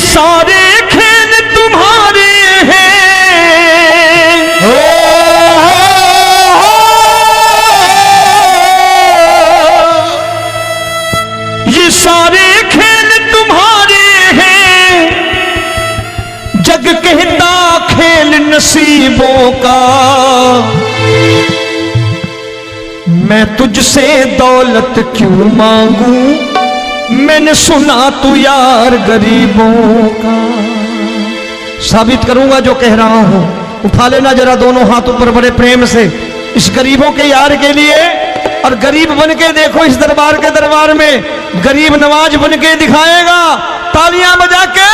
सारे खेल तुम्हारे हैं, ये सारे खेल तुम्हारे हैं। जग कहता खेल नसीबों का, मैं तुझसे दौलत क्यों मांगू, मैंने सुना तू यार गरीबों का। साबित करूंगा जो कह रहा हूं। उठा लेना जरा दोनों हाथ ऊपर बड़े प्रेम से इस गरीबों के यार के लिए। और गरीब बन के देखो इस दरबार के दरबार में, गरीब नवाज बन के दिखाएगा, तालियां बजा के।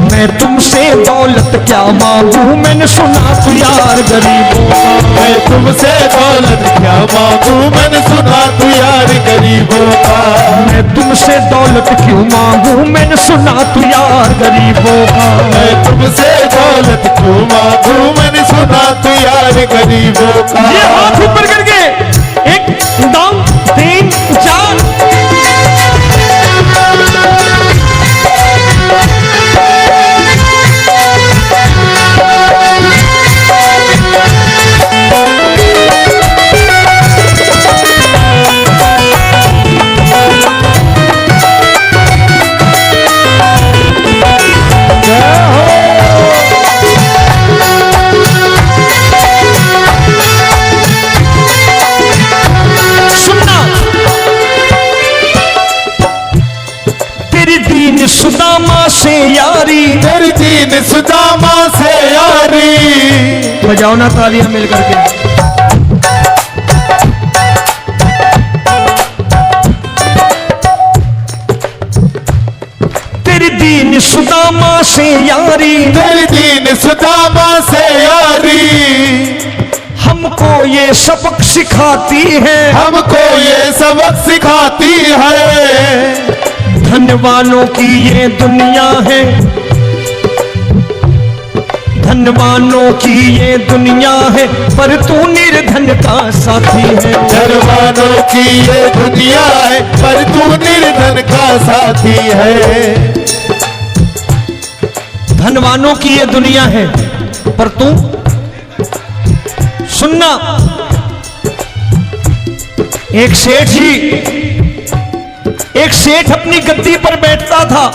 मैं तुमसे दौलत क्या मांगू, मैंने सुना तू यार गरीबों का। मैं तुमसे दौलत क्या मांगू, मैंने सुना तू यार गरीबों का। मैं तुमसे दौलत क्यों मांगू, मैंने सुना तू यार गरीबों का। मैं तुमसे दौलत क्यों मांगू, मैंने सुना तू यार गरीबों का। ये हाथ ऊपर करके 1 2 3 4। सुदामा से यारी, तेरी दीन सुदामा से यारी। बजाओ ना तालियां मिल करके। तेरी दीन सुदामा से यारी, तेरी दीन सुदामा से यारी। हमको ये सबक सिखाती है, हमको ये सबक सिखाती है। धनवानों की ये दुनिया है, धनवानों की ये दुनिया है, पर तू निर्धन का साथी है। धनवानों की ये दुनिया है, पर तू निर्धन का साथी है। धनवानों की ये दुनिया है, पर तू सुनना। एक सेठ अपनी गद्दी पर बैठता था।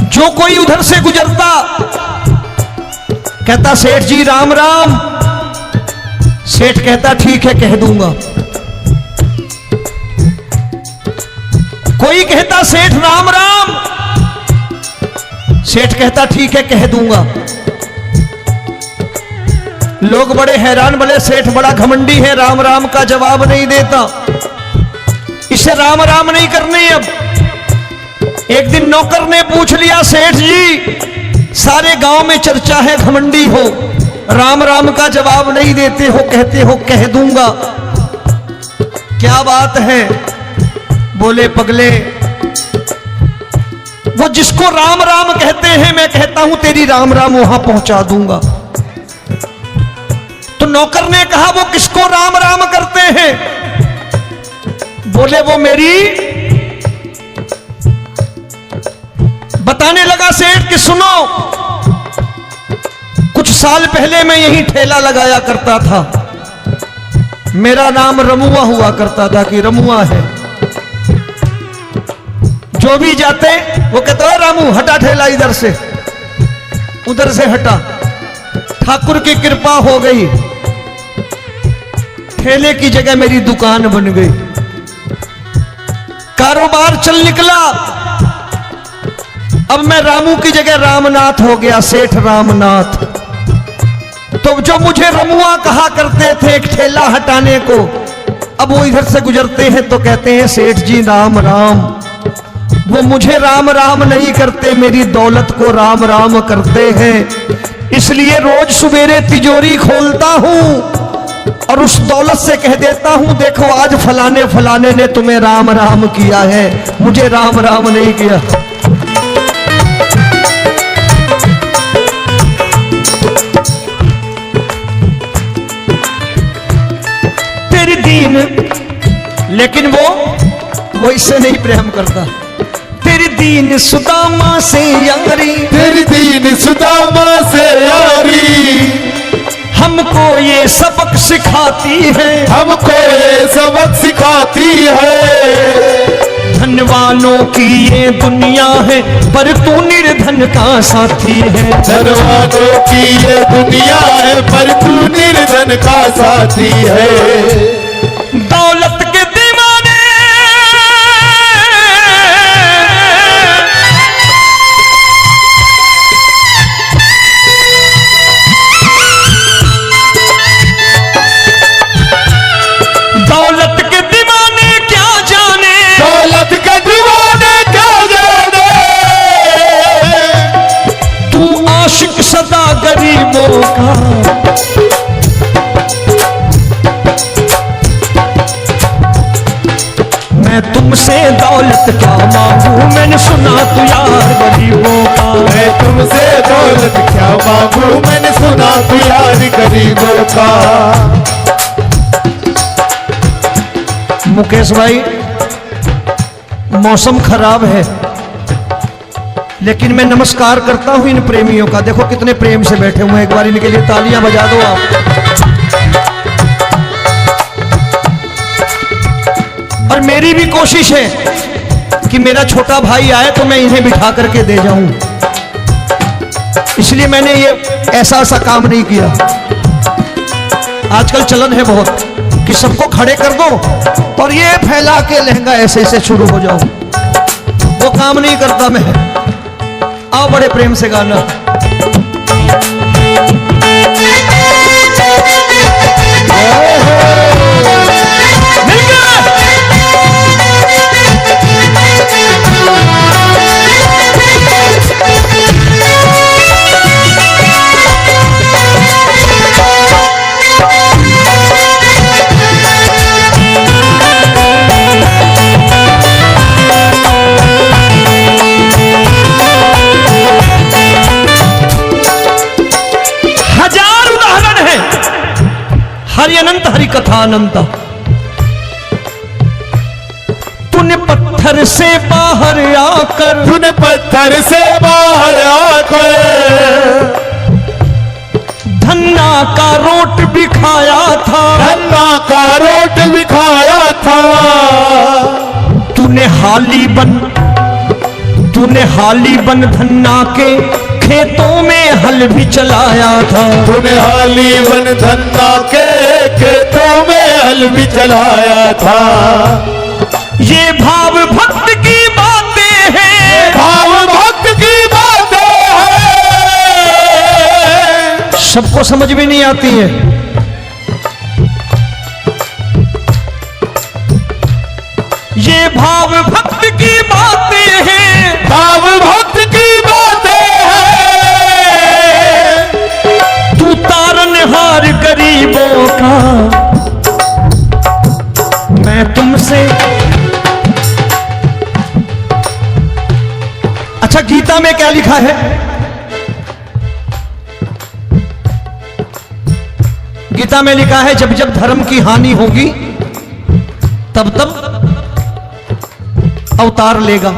जो कोई उधर से गुजरता कहता सेठ जी राम राम। सेठ कहता ठीक है कह दूंगा। कोई कहता सेठ राम राम। सेठ कहता ठीक है कह दूंगा। लोग बड़े हैरान, बोले सेठ बड़ा घमंडी है, राम राम का जवाब नहीं देता, इसे राम राम नहीं करनी। अब एक दिन नौकर ने पूछ लिया सेठ जी सारे गांव में चर्चा है घमंडी हो, राम राम का जवाब नहीं देते हो, कहते हो कह दूंगा, क्या बात है? बोले पगले वो जिसको राम राम कहते हैं मैं कहता हूं तेरी राम राम वहां पहुंचा दूंगा। तो नौकर ने कहा वो किसको राम राम करते हैं? बोले वो मेरी। बताने लगा सेठ कि सुनो, कुछ साल पहले मैं यही ठेला लगाया करता था, मेरा नाम रमुआ हुआ करता था कि रमुआ है। जो भी जाते वो कहते हो रामू हटा ठेला इधर से, उधर से हटा। ठाकुर की कृपा हो गई, ठेले की जगह मेरी दुकान बन गई, कारोबार चल निकला। अब मैं रामू की जगह रामनाथ हो गया, सेठ रामनाथ। तो जो मुझे रमुआ कहा करते थे एक ठेला हटाने को, अब वो इधर से गुजरते हैं तो कहते हैं सेठ जी राम राम। वो मुझे राम राम नहीं करते, मेरी दौलत को राम राम करते हैं। इसलिए रोज सवेरे तिजोरी खोलता हूं और उस दौलत से कह देता हूं देखो आज फलाने फलाने ने तुम्हें राम राम किया है, मुझे राम राम नहीं किया। तेरी दीन, लेकिन वो इससे नहीं प्रेम करता। तेरी दीन सुदामा से यारी, तेरी दीन सुदामा से यारी, हमको ये सबक सिखाती है, हमको ये सबक सिखाती है। धनवानों की ये दुनिया है पर तू निर्धन का साथी है। धनवानों की ये दुनिया है पर तू निर्धन का साथी है। दौलत के दीवाने दौलत के दीवाने क्या जाने, दौलत के दीवाने क्या जाने, तू आशिक सदा गरीबों का। मैं तुमसे दौलत क्या मांगू, मैंने सुना तू यार गरीबों का। मैं तुमसे दौलत क्या मांगू, मैंने सुना तू यार गरीबों का। मुकेश भाई, मौसम खराब है लेकिन मैं नमस्कार करता हूं इन प्रेमियों का। देखो कितने प्रेम से बैठे हुए हैं, एक बार इनके लिए तालियां बजा दो आप। और मेरी भी कोशिश है कि मेरा छोटा भाई आए तो मैं इन्हें बिठा करके दे जाऊं, इसलिए मैंने ये ऐसा काम नहीं किया। आजकल चलन है बहुत कि सबको खड़े कर दो और ये फैला के लहंगा ऐसे ऐसे शुरू हो जाओ, वो काम नहीं करता मैं। आओ बड़े प्रेम से गाना। हरि अनंत हरि कथा अनंत। तूने पत्थर से बाहर आकर, तूने पत्थर से बाहर आकर धन्ना का रोट भी खाया था, धन्ना का रोट भी खाया था। तूने हाली बन धन्ना के खेतों में हल भी चलाया था। तूने हाली बन धन्ना के खेतों में हल भी चलाया था। ये भाव भक्त की बातें हैं, भाव भक्त की बातें हैं, सबको समझ में नहीं आती है। ये भाव भक्त की बातें हैं, भाव भक्त की बातें हैं। तू तारनहार गरीबों का, मैं तुमसे। अच्छा, गीता में क्या लिखा है? गीता में लिखा है जब जब धर्म की हानि होगी तब तब अवतार लेगा।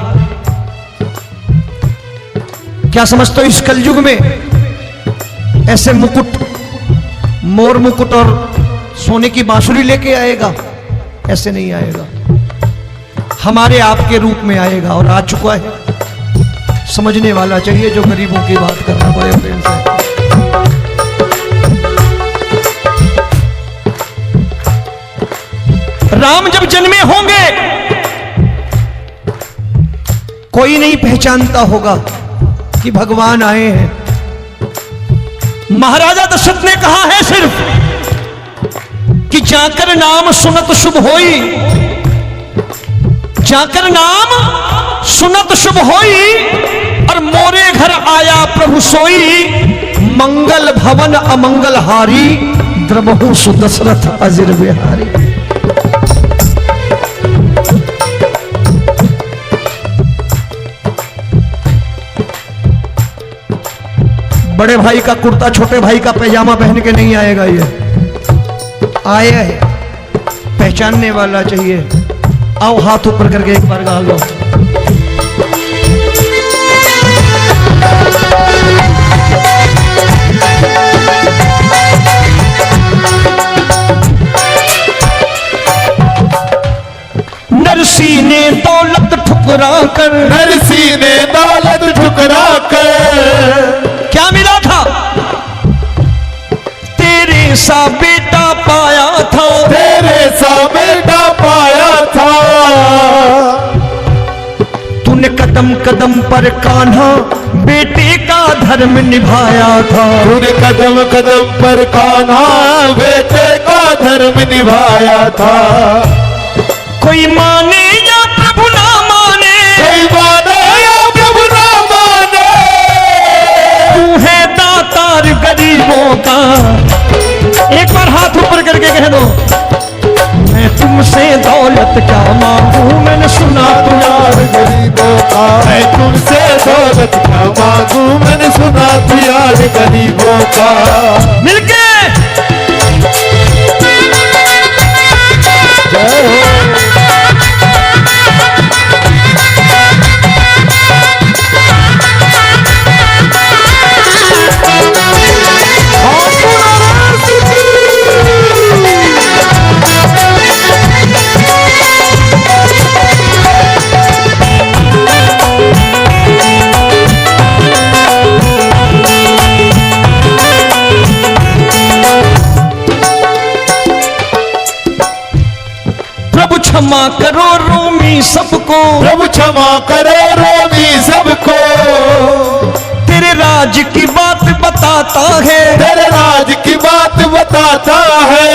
क्या समझते हो इस कलयुग में ऐसे मुकुट, मोर मुकुट और सोने की बांसुरी लेके आएगा? ऐसे नहीं आएगा, हमारे आपके रूप में आएगा और आ चुका है। समझने वाला चाहिए जो गरीबों की बात कर रहा बड़े प्रेम से। राम जब जन्मे होंगे कोई नहीं पहचानता होगा कि भगवान आए हैं। महाराजा दशरथ ने कहा है सिर्फ कि जाकर नाम सुनत शुभ होई, जाकर नाम सुनत शुभ होई, और मोरे घर आया प्रभु सोई, मंगल भवन अमंगल हारी, द्रबहु सुदशरथ अजिर बिहारी। बड़े भाई का कुर्ता छोटे भाई का पैजामा पहन के नहीं आएगा, ये आया है पहचानने वाला चाहिए। आओ हाथ ऊपर करके एक बार गा लो। नरसी ने दौलत ठुकरा कर, नरसी ने दौलत ठुकरा कर, क्या मिला था? तेरे सा बेटा पाया था, तेरे सा बेटा पाया था। तूने कदम कदम पर कान्हा बेटे का धर्म निभाया था, तूने कदम कदम पर कान्हा बेटे का धर्म निभाया था। कोई माने या प्रभु ना माने, कोई माने या प्रभु ना माने, तू है दातार गरीबों का। एक बार हाथ ऊपर करके कह दो, मैं तुमसे दौलत क्या मांगू, मैंने सुना तू यार गरीबों का। मैं तुमसे दौलत क्या मांगू, मैंने सुना तू यार गरीबों का। मिलके जय हो। क्षमा करो रोमी सबको, प्रभु क्षमा करो रोमी सबको। तेरे राज की बात बताता है, तेरे राज की बात बताता है।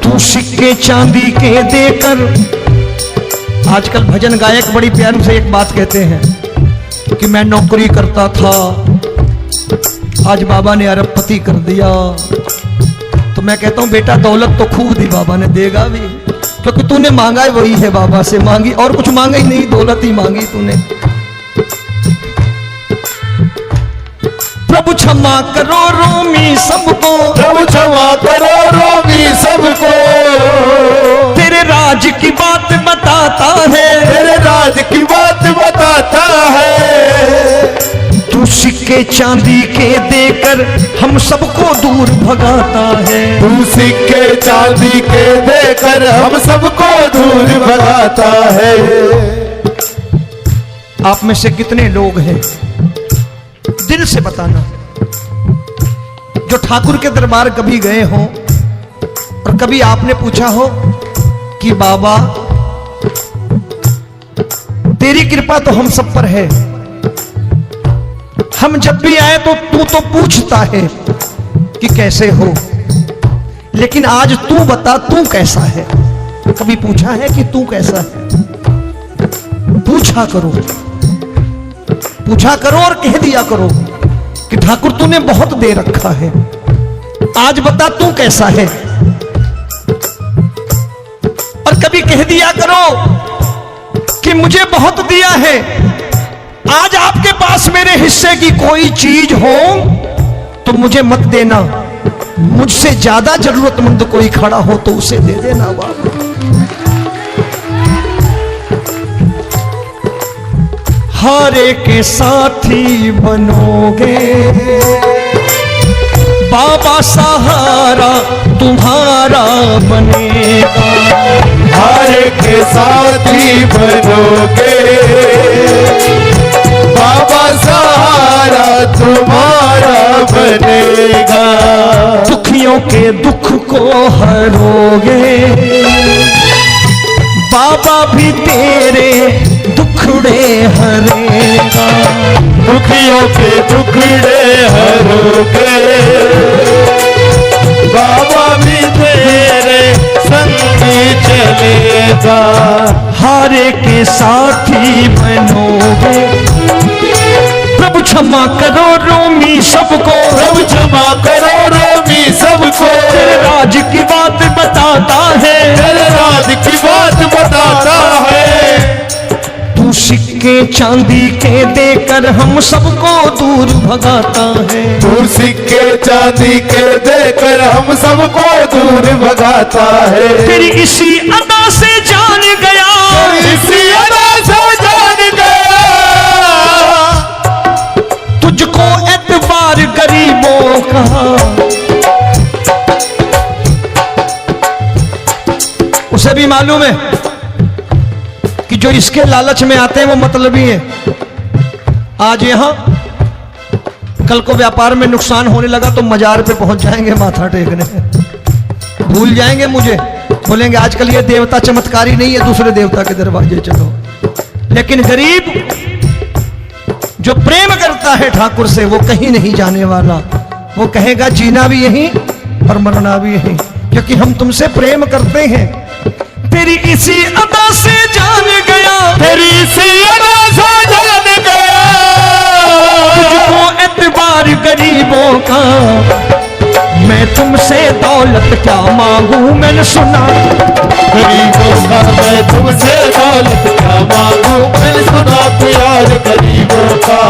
तू सिक्के चांदी के देकर, आजकल भजन गायक बड़ी प्यार से एक बात कहते हैं कि मैं नौकरी करता था, आज बाबा ने अरबपति कर दिया। तो मैं कहता हूं बेटा दौलत तो खूब दी बाबा ने, देगा भी, क्योंकि तूने मांगा है वही है बाबा से मांगी, और कुछ मांगा ही नहीं, दौलत ही मांगी तूने। प्रभु क्षमा करो रोमी सबको, प्रभु क्षमा करो रोमी सबको। तेरे राज की बात बताता है, तेरे राज की बात बताता है। तू सिक्के चांदी के देकर हम सबको दूर भगाता है, तू सिक्के चांदी के देकर हम सबको दूर भगाता है। आप में से कितने लोग हैं, दिल से बताना, जो ठाकुर के दरबार कभी गए हो और कभी आपने पूछा हो कि बाबा तेरी कृपा तो हम सब पर है, हम जब भी आए तो तू तो पूछता है कि कैसे हो, लेकिन आज तू बता तू कैसा है। कभी पूछा है कि तू कैसा है? पूछा करो, पूछा करो और कह दिया करो कि ठाकुर तूने बहुत दे रखा है, आज बता तू कैसा है। और कभी कह दिया करो कि मुझे बहुत दिया है, आज आपके पास मेरे हिस्से की कोई चीज हो तो मुझे मत देना, मुझसे ज्यादा जरूरतमंद कोई खड़ा हो तो उसे दे देना बाबा। हारे के साथी बनोगे बाबा, सहारा तुम्हारा बनेगा। हारे के साथी बनोगे बाबा, सहारा तुम्हारा बनेगा। दुखियों के दुख को हरोगे बाबा, भी तेरे दुख टुकड़े हरेगा। दुखियों के टुकड़े हरोगे, बाबा भी तेरे संगी चलेगा। हारे के साथी बनोगे, प्रभु क्षमा करो रोमी सबको, प्रभु क्षमा करो रोमी सबको। तेरे राज की बात बताता है, तेरे राज की बात बताता है। तू सिक्के चांदी के देकर हम सबको दूर भगाता है। तू सिक्के चांदी के देकर हम सबको दूर भगाता है। तेरी इसी अदा से जान गया, इसी अदा से जान गया, तुझको एतबार गरीबों का। उसे भी मालूम है कि जो इसके लालच में आते हैं वो मतलबी है। आज यहां कल को व्यापार में नुकसान होने लगा तो मजार पे पहुंच जाएंगे माथा टेकने, भूल जाएंगे मुझे, बोलेंगे आजकल ये देवता चमत्कारी नहीं है, दूसरे देवता के दरवाजे चलो। लेकिन गरीब जो प्रेम करता है ठाकुर से वो कहीं नहीं जाने वाला। वो कहेगा जीना भी यहीं और मरना भी यहीं, क्योंकि हम तुमसे प्रेम करते हैं। तेरी इसी अदा से जान गया, तेरी इसी अदा से जान गया, तुझको एतबार गरीबों का। मैं तुमसे दौलत क्या मांगू, मैंने सुना गरीबों का। मैं तुमसे दौलत क्या मांगू, मैंने सुना प्यार गरीबों का।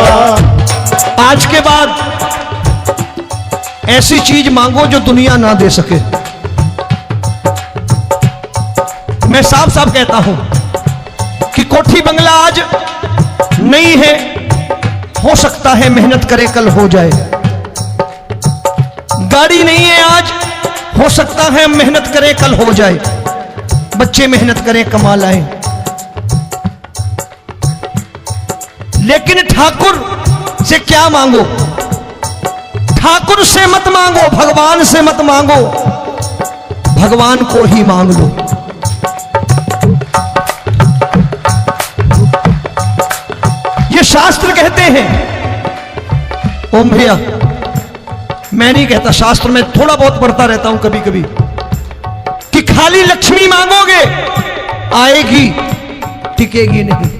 आज के बाद ऐसी चीज मांगो जो दुनिया ना दे सके। मैं साफ साफ कहता हूं कि कोठी बंगला आज नहीं है, हो सकता है मेहनत करे कल हो जाए। गाड़ी नहीं है आज, हो सकता है मेहनत करे कल हो जाए। बच्चे मेहनत करें कमा लाएं, लेकिन ठाकुर से क्या मांगो? ठाकुर से मत मांगो, भगवान से मत मांगो, भगवान को ही मांग लो। ये शास्त्र कहते हैं, ओम भैया मैं नहीं कहता, शास्त्र में थोड़ा बहुत पढ़ता रहता हूं कभी कभी, कि खाली लक्ष्मी मांगोगे आएगी, टिकेगी नहीं।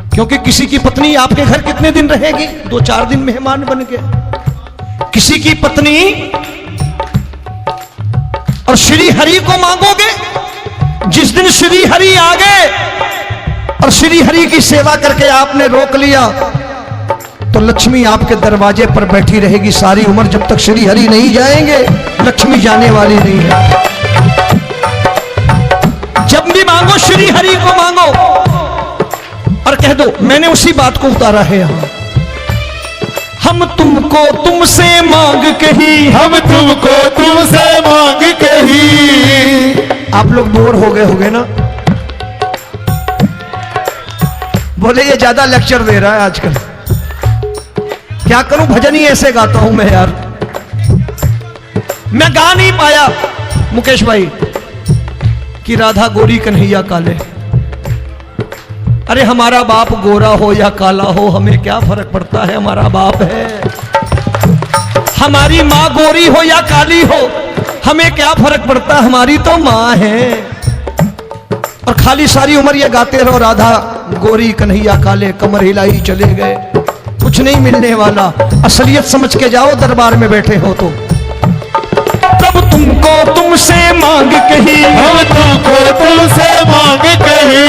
क्योंकि किसी की पत्नी आपके घर कितने दिन रहेगी? 2-4 दिन मेहमान बन के। किसी की पत्नी और श्री हरि को मांगोगे, जिस दिन श्री हरि आ गए और श्री हरि की सेवा करके आपने रोक लिया तो लक्ष्मी आपके दरवाजे पर बैठी रहेगी सारी उम्र। जब तक श्री हरि नहीं जाएंगे लक्ष्मी जाने वाली नहीं है। जब भी मांगो श्री हरि को मांगो और कह दो मैंने उसी बात को उतारा है यहां। हम तुमको तुमसे मांग कही, हम तुमको तुमसे मांग कही। आप लोग बोर हो गए होंगे ना, बोले ये ज्यादा लेक्चर दे रहा है आजकल। क्या करूं, भजन ही ऐसे गाता हूं मैं यार। मैं गा नहीं पाया मुकेश भाई कि राधा गोरी कन्हैया काले। अरे हमारा बाप गोरा हो या काला हो हमें क्या फर्क पड़ता है, हमारा बाप है। हमारी माँ गोरी हो या काली हो हमें क्या फर्क पड़ता, हमारी तो माँ है। और खाली सारी उम्र ये गाते रहो राधा गोरी कन्हैया काले, कमर हिलाई चले गए, कुछ नहीं मिलने वाला। असलियत समझ के जाओ दरबार में बैठे हो तो। तब तुमको तुमसे मांग कही, हम तुमको तुमसे मांग कही।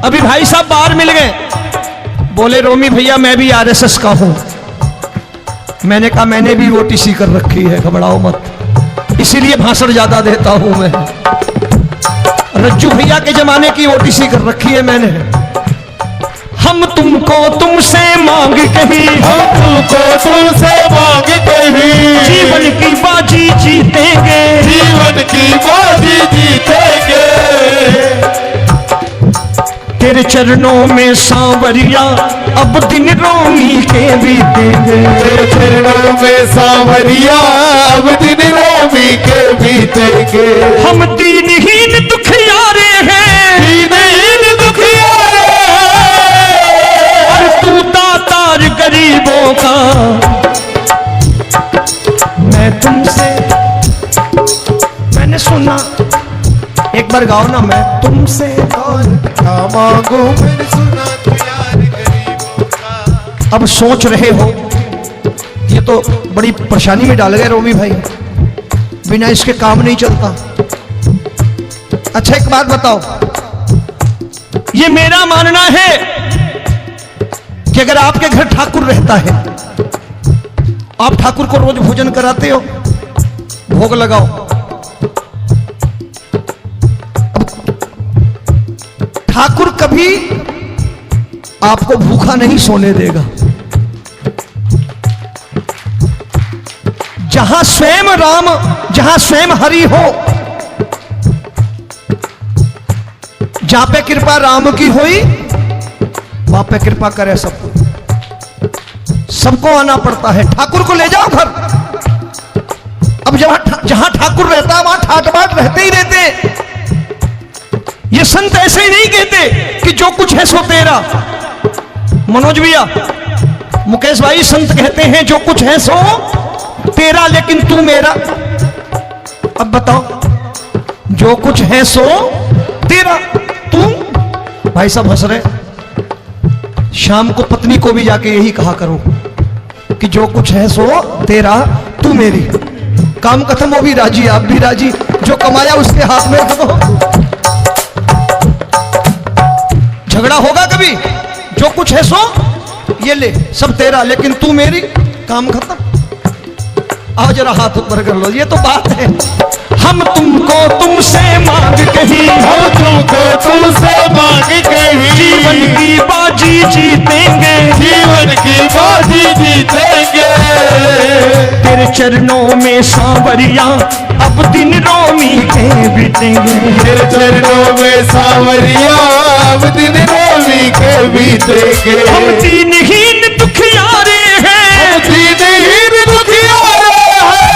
अभी भाई साहब बाहर मिल गए, बोले रोमी भैया मैं भी आरएसएस का हूं। मैंने कहा मैंने भी ओटीसी कर रखी है, घबराओ मत, इसीलिए भाषण ज्यादा देता हूं मैं। रज्जू भैया के जमाने की ओटीसी कर रखी है मैंने। हम तुमको तुमसे मांग कही, हम तुमको तुमसे मांग कही। जीवन की बाजी जीतेंगे, जीवन की बाजी जीतेंगे। तेरे चरणों में सांवरिया अब दिन रोमी के बीतेंगे। तेरे चरणों में सांवरिया अब दिन रोमी के बीतेंगे। हम दीनहीन दुखियारे हैं, दीनहीन बार गाओ ना, मैं तुमसे दौलत क्या मांगू, मैंने सुना तू यार गरीबों का। अब सोच रहे हो ये तो बड़ी परेशानी में डाल गए रोमी भाई, बिना इसके काम नहीं चलता। अच्छा एक बात बताओ, ये मेरा मानना है कि अगर आपके घर ठाकुर रहता है, आप ठाकुर को रोज भोजन कराते हो, भोग लगाओ, ठाकुर कभी आपको भूखा नहीं सोने देगा। जहां स्वयं राम, जहां स्वयं हरि हो, जहां पे कृपा राम की हुई, वहां पे कृपा करे सबको, सबको आना पड़ता है। ठाकुर को ले जाओ घर। अब जहां ठाकुर रहता है वहां ठाट बाट रहते ही रहते। ये संत ऐसे ही नहीं कहते कि जो कुछ है सो तेरा। मनोज भैया, मुकेश भाई, संत कहते हैं जो कुछ है सो तेरा, लेकिन तू मेरा। अब बताओ, जो कुछ है सो तेरा, तू। भाई साहब हंस रहे। शाम को पत्नी को भी जाके यही कहा करो कि जो कुछ है सो तेरा, तू मेरी। काम खत्म, वो भी राजी, आप भी राजी, जो कमाया उसके हाथ में रखो। झगड़ा होगा कभी? जो कुछ है सो ये ले, सब तेरा, लेकिन तू मेरी। काम खत्म। आओ जरा हाथ ऊपर कर लो, ये तो बात है। हम तुमको तुमसे मांग कहीं, हम तुमको तुमसे मांग कहीं, जीवन की बाजी जीतेंगे, जीवन की बाजी जीतेंगे। तेरे चरणों में सांवरिया अब दिन रोमी के बीतेंगे, तेरे चरणों में सांवरिया अब दिन रोमी के बीतेंगे। हम दीनहीन दुखियारे हैं, हम दीनहीन दुखियारे हैं,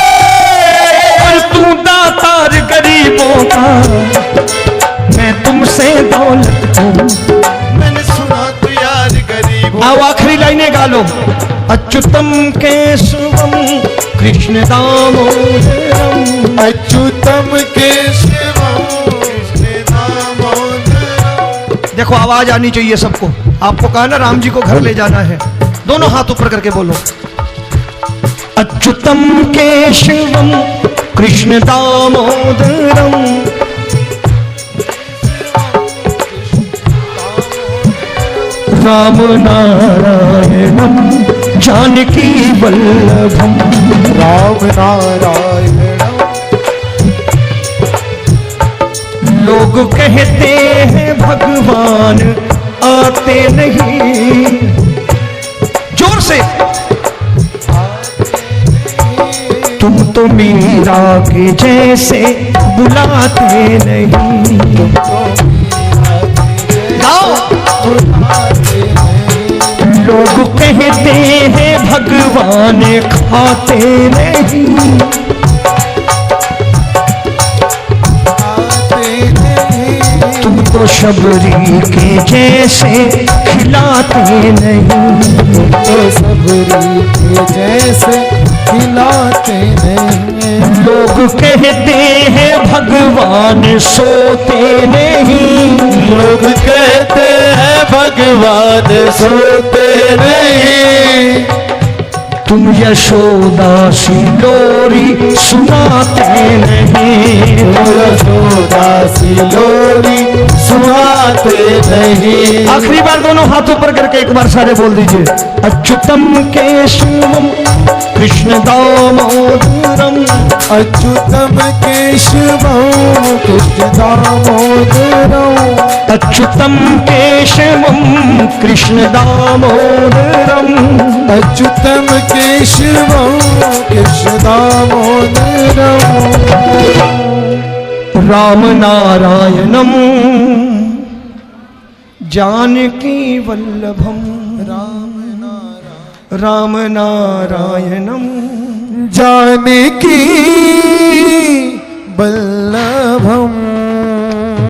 और तू दातार गरीबों का। मैं तुमसे दौलत हूँ, मैंने सुना तू यार गरीबों। आओ आखिरी लाइनें गा लो। अच्युतम केशवम कृष्ण दामोदरम, अच्युतम केशवम कृष्ण दामोदरम। देखो आवाज आनी चाहिए सबको। आपको कहा ना राम जी को घर ले जाना है, दोनों हाथ ऊपर करके बोलो। अच्युतम केशवम कृष्ण दामोदरम, राम नारायणम जानकी वल्लभम, राम नारायणम। लोग कहते हैं भगवान आते नहीं, जोर से। तुम तो मीरा के जैसे बुलाते नहीं। गाओ। लोग कहते हैं भगवान खाते नहीं, तुम तो शबरी के जैसे खिलाते नहीं। तो सबरी के जैसे खिलाते नहीं। लोग कहते हैं भगवान सोते नहीं, लोग कहते हैं भगवान सोते नहीं। तुम यशोदा सी लोरी सुनाते नहीं। यशोदा सी लोरी सुनाते नहीं। आखिरी बार दोनों हाथ ऊपर करके एक बार सारे बोल दीजिए। अच्युतम केशवम कृष्ण दामोदरम, अच्युतम केशवम कृष्ण दामोदरम। अच्युतम केशवम कृष्ण दामोदरम, अच्युतम केशवम कृष्ण दामोदरम। राम नारायणम जानकी वल्लभम, राम नारायणम जानकी वल्लभम।